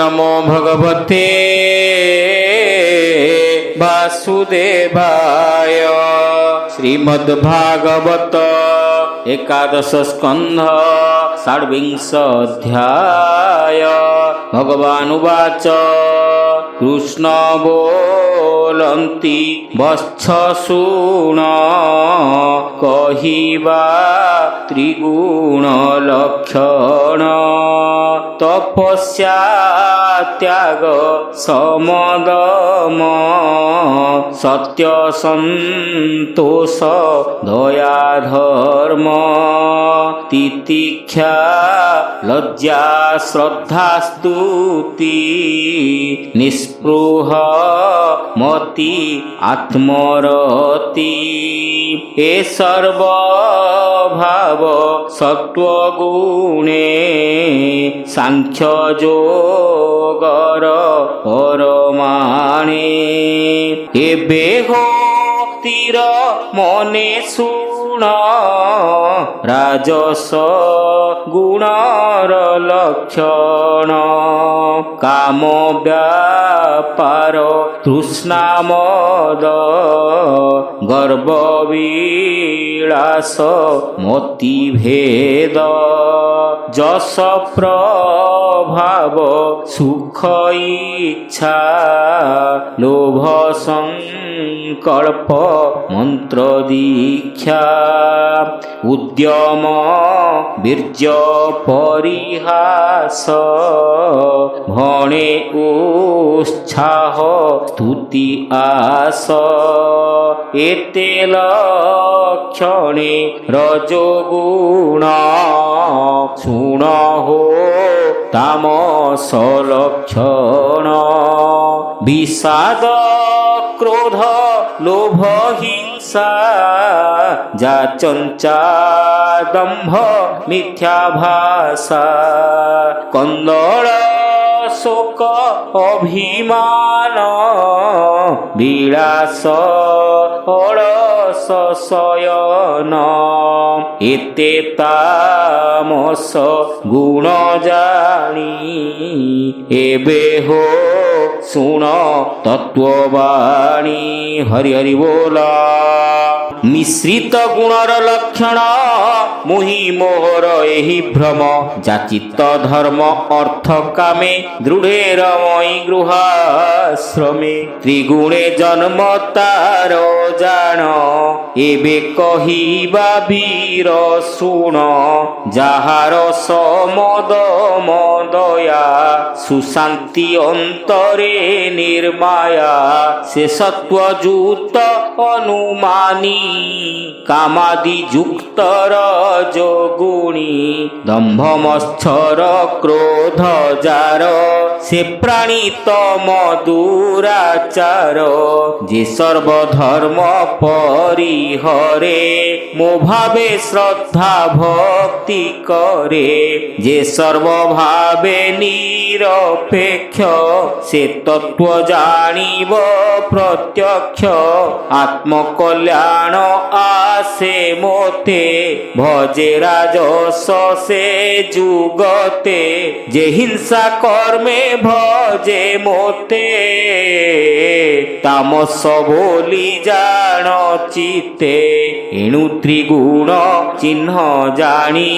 नमो भगवते वासुदेवाय। श्रीमद्भागवत एकादश स्कंध षड्विंश अध्याय। भगवानुवाच कृष्ण बोलन्ति वत्स शृण कहिबा त्रिगुण लक्षण तपस्या त्याग समदम सत्य संतोष दया धर्म तितिक्षा लज्जा श्रद्धा स्तुति निस्पृह मति आत्मरति ए सर्व भाव सत्वगुणे सांख्य जोगर परमाणे हे बेहो तीर मने शुण राजस गुणर लक्षण काम व्यापार तृष्णा मद गर्व विलास मति भेद जस प्रभाव सुख इच्छा लोभ संकल्प मंत्र दीक्षा उद्यम वीर्य परिहास भणे उत्साह स्तुति आस एते लक्षणे रजोगुण शुण हो तामस लक्षण विषाद क्रोध लोभ हिंसा जाचंचा दंभ मिथ्याभासा कंदल शोक अभिमान विलास अलस शयन एते तामस गुण जानी एबे हो सुन तत्ववाणी। हरि हरि बोला। मिश्रित गुणर लक्षण मोहि मोहर एहि भ्रम जाचित धर्म अर्थ कामे दृढ़े रमई गृहाश्रमे त्रिगुणे जन्म तार जान एबे कहिबा वीर शुण जाहार समद मदया सुशांति अंतरे निर्माया से सत्वयुक्त अनुमानी कामादि युक्तर जोगुणी दंभ मत्सर क्रोध जार से प्राणी तम दुराचार जे सर्वधर्म परिहरे मो भावे श्रद्धा भक्ति करे जे सर्वभावे निरपेक्ष से तत्व जानिब प्रत्यक्ष आत्मकल्याण आसे मोते भजे राजस से जुगते जे हिंसा कर्मे भजे मोते तामस बोली जान चिते एणु त्रिगुण चिन्ह जानी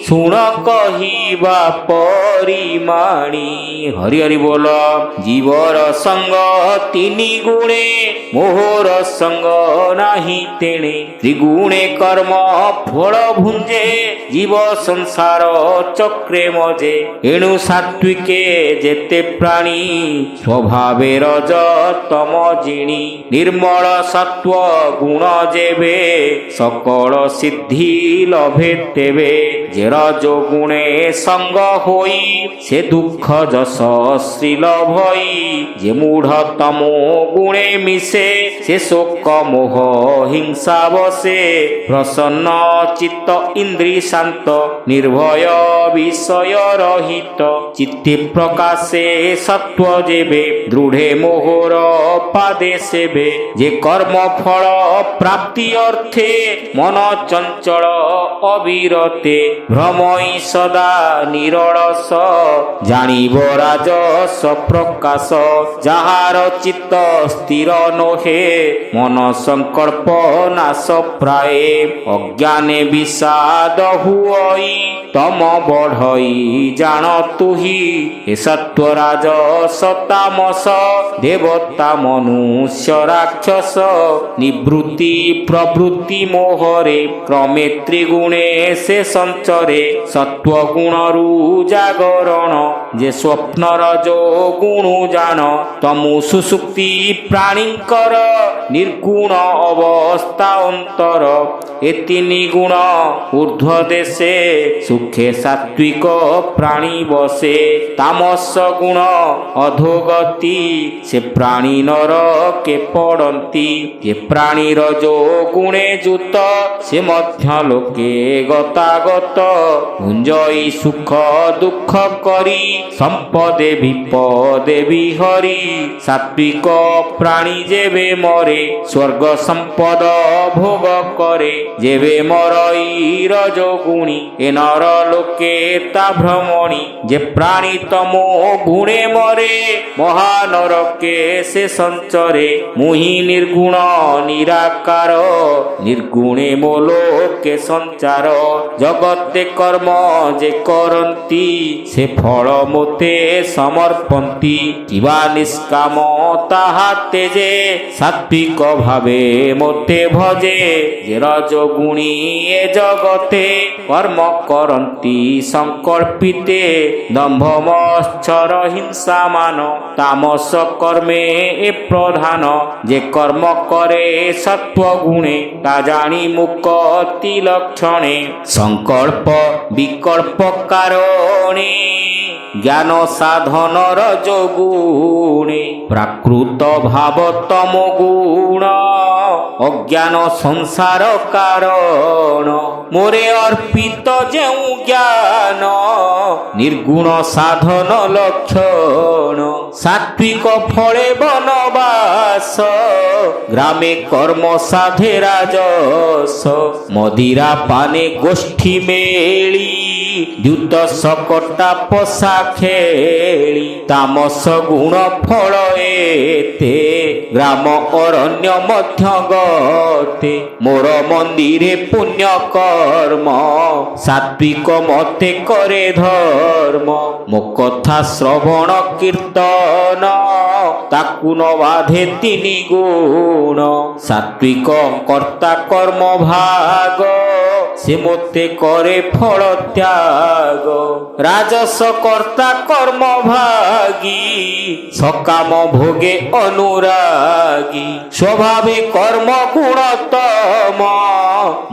शुण कहिबा परिमाणी। हरि हरि बोल। जीवर संग तीनि गुणे मोहर संग नाही तेणे त्रिगुणे कर्म फल भुंजे जीव संसार चक्रे मजे एणु सात्विके जेते प्राणी स्वभावे रज तम जिणी निर्मल सत्व गुण जेबे सकल सिद्धि लभे तेबे जे रजो गुणे संग होई से दुख जस श्रील भई जे मूढ़ तमो गुणे मिसे से शोक मोह हिंसा बसे प्रसन्न चित्त इंद्रिय शांत निर्भय विषय रहित चित्ते प्रकाशे सत्व जेबे दृढ़े मोहर पादे सेबे जे कर्म फल प्राप्ति अर्थे मन चंचल अविरते भ्रमई सदा निरलस ଜାଣିବ ରାଜସ ପ୍ରକାଶ ଯାହାର ଚିତ୍ତ ସ୍ଥିର ନୋହେ ମନ ସଂକଳ୍ପ ନାଶ ପ୍ରାୟ ଅଜ୍ଞାନେ ବିଷାଦ ହୁଅଇ ତମ ବଢ଼ଇ ଜାଣ ତୁହି ଏ ସତ୍ଵ ରାଜସ ତାମସ ଦେବତା ମନୁଷ୍ୟ ରାକ୍ଷସ ନିବୃତ୍ତି ପ୍ରବୃତ୍ତି ମୋହରେ କ୍ରମେ ତ୍ରିଗୁଣେ ସେ ସଞ୍ଚରେ ସତ୍ଵ ଗୁଣରୁ ଜାଗରଣ ଯେ ସ୍ୱପ୍ନର ଯୋ ଗୁଣୁ ଜାଣ ତମୁ ସୁସୁକ୍ତି ପ୍ରାଣୀଙ୍କର ନିର୍ଗୁଣ ଅବସ୍ଥା ଅନ୍ତର ଏ ତିନି ଗୁଣ ঊর্ধ্ব ଦେଶେ ସୁଖେ ସାତ୍ବିକ ପ୍ରାଣୀ ବସେ ତାମସ ଗୁଣ ଅଧୋଗତି ସେ ପ୍ରାଣୀ ନରକେ ପଡ଼ନ୍ତି ଯେ ପ୍ରାଣୀର ଯୋ ଗୁଣେ ଯୁତ ସେ ମଧ୍ୟ ଲୋକେ ଗତାଗତ ଭୁଞ୍ଜଇ ସୁଖ ଦୁଃଖ କରି ସମ୍ପଦେ ବିପଦେ ବିହରି ସାତ୍ବିକ ପ୍ରାଣୀ ଯେବେ ମରେ ସ୍ୱର୍ଗ ସମ୍ପଦ ଭୋଗ କରେ ଯେବେ ମରଇ ରଜୋଗୁଣୀ ଏ ନର লোকে তা ভ্রমণী যে প্রাণী তমো গুণে মরে মহানরকে সে সঞ্চরে মুহি নির্গুণ নিরাকার নির্গুণে মোলোকে সঞ্চার জগতে কর্ম যে করন্তি সে ফল মোতে সমর্পন্তি কিবা নিষ্কাম তাহাতে যে সাত্বিক ভাবে মোতে ভজে যে রজগুণী এ জগতে কর্ম করন্তি সংকল্পিতে দম্ভ মৎসর হিংসা মান তামস কর্মে এ প্রধান যে কর্ম করে সত্ব গুণে তা জানি মুক্তি লক্ষণে সংকল্প বিকল্প কারণে জ্ঞান সাধনর যোগুণে প্রাকৃত ভাব তম গুণ অজ্ঞান সংসার কারণ মোরে অর্পিত যেউ জ্ঞান নির্গুণ সাধন লক্ষণ সাত্বিক ফলে বনবাস গ্রামে কর্ম সাধে রাজস মদিরা পানে গোষ্ঠী মেলি দ্যুত সকটা পশা খেলি তামস গুণ ফল এতে গ্রাম অরণ্য মধ্য গতে মোর মন্দিরে পুণ্য কর্ম সাত্বিক মতে করে ধর্ম মো কথা শ্রবণ কীর্তন তাকু ন বাধে তিনি গুণ সাত্বিক কর্তা কর্ম ভাগ সে মতে করে ফল ত্যাগ রাজস কর্তা কর্ম ভাগী সকাম ভোগে অনুরাগী স্বভাবে কর্ম গুণতম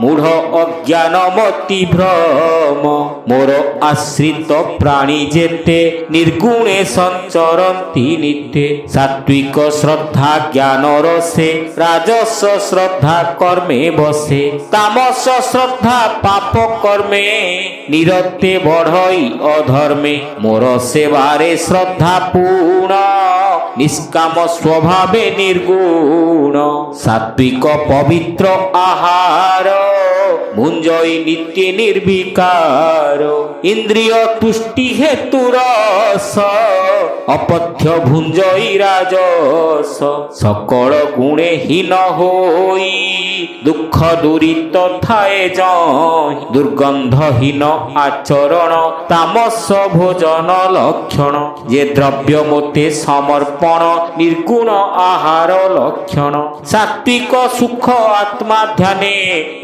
মূঢ় অজ্ঞান মতি ভ্রম মোর আশ্রিত প্রাণী যেতে নির্গুণে সঞ্চরন্তি নিতে সাত্বিক শ্রদ্ধা জ্ঞান রসে রাজস শ্রদ্ধা কর্মে বসে তামস শ্রদ্ধা পাপ কর্মে নিরতে বঢ়ই অধর্মে মোর সেবারে শ্রদ্ধা পূর্ণ নিষ্কাম স্বভাবে নির্গুণ সাত্বিক পবিত্র আহার ভুঞ্জই নিত্য নির্বিকার ইন্দ্রিয় তুষ্টি হেতু রস অপথ্য ভুঞ্জই রাজস সকল গুণে হীন হই দুঃখ দূরিত থায়ে জহি দুর্গন্ধহীন আচরণ তামস ভোজন লক্ষণ যে দ্রব্য মতে সমর্পণ নির্গুণ আহার লক্ষণ সাত্বিক সুখ আত্মা ধ্যানে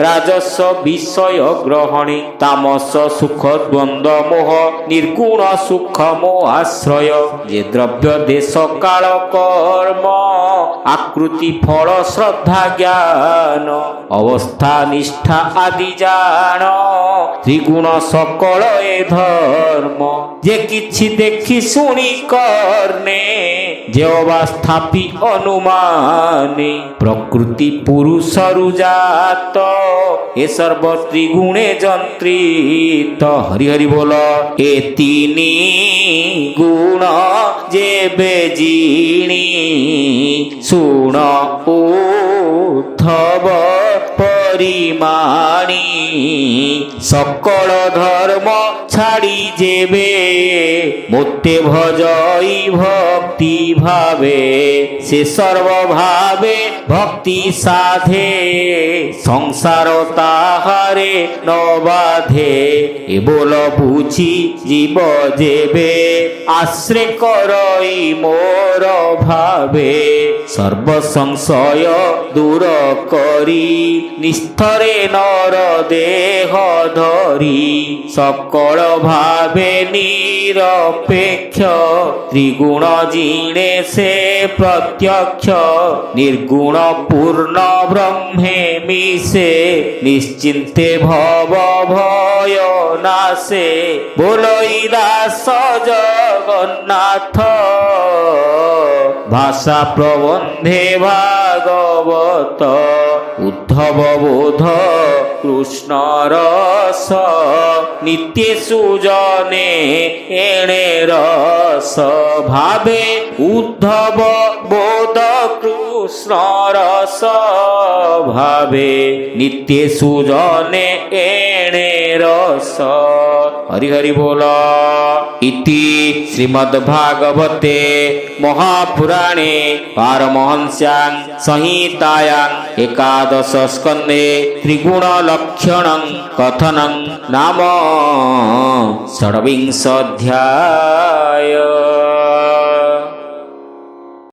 রাজস বিষয় গ্রহণে তামস সুখ দ্বন্দ্ব মোহ নির্গুণ সুখ মোহ আশ্রয় যে দ্রব্য দেশ কাল কর্ম আকৃতি ফল শ্রদ্ধা জ্ঞান অবস্থা নিষ্ঠা আদি জান ত্রিগুণ সকল এ ধর্ম যে কিছু দেখি শুনি কর্ণে যে অবস্থাপি অনুমানে প্রকৃতি পুরুষরু জাত এ সর্ব ত্রিগুণে যন্ত্রিত হরি হরি বল এ তিনি গুণ যে বেজিণী শুণ উদ্ধব পরিমাণী সকল ধর্ম ছাড়ি যেবে মোতে ভজই ভক্তি ভাবে সে সর্বভাবে ভক্তি সাধে সংসার তাহারে নবাধে এ বল বুঝি জীব যেবে আশ্রে করই মোর ভাবে সর্ব সংশয় দূর করি নিস্থরে নর দেহ ধরি সকল ভাবে নিরপেক্ষ ত্রিগুণ জিণে সে প্রত্যক্ষ নির্গুণ পূর্ণ ব্রহ্মে মিশে নিশ্চিন্তে ভব ভয় নাশে বলই দাস জগন্নাথ ভাষা প্রবন্ধে ভাগবত উদ্ধব বোধ কৃষ্ণ রস নিত্য সুজনে এণে রস ভাবে উদ্ধব বোধ কৃষ্ণ রস ভাবে নিত্য সুজনে এণে রস হরি হরি बोल इति श्रीमद्भागवते महापुराणे पारमहंस्यां संहितायां एकादश स्कन्धे त्रिगुणलक्षणं कथनं नाम षड्विंशोऽध्याय।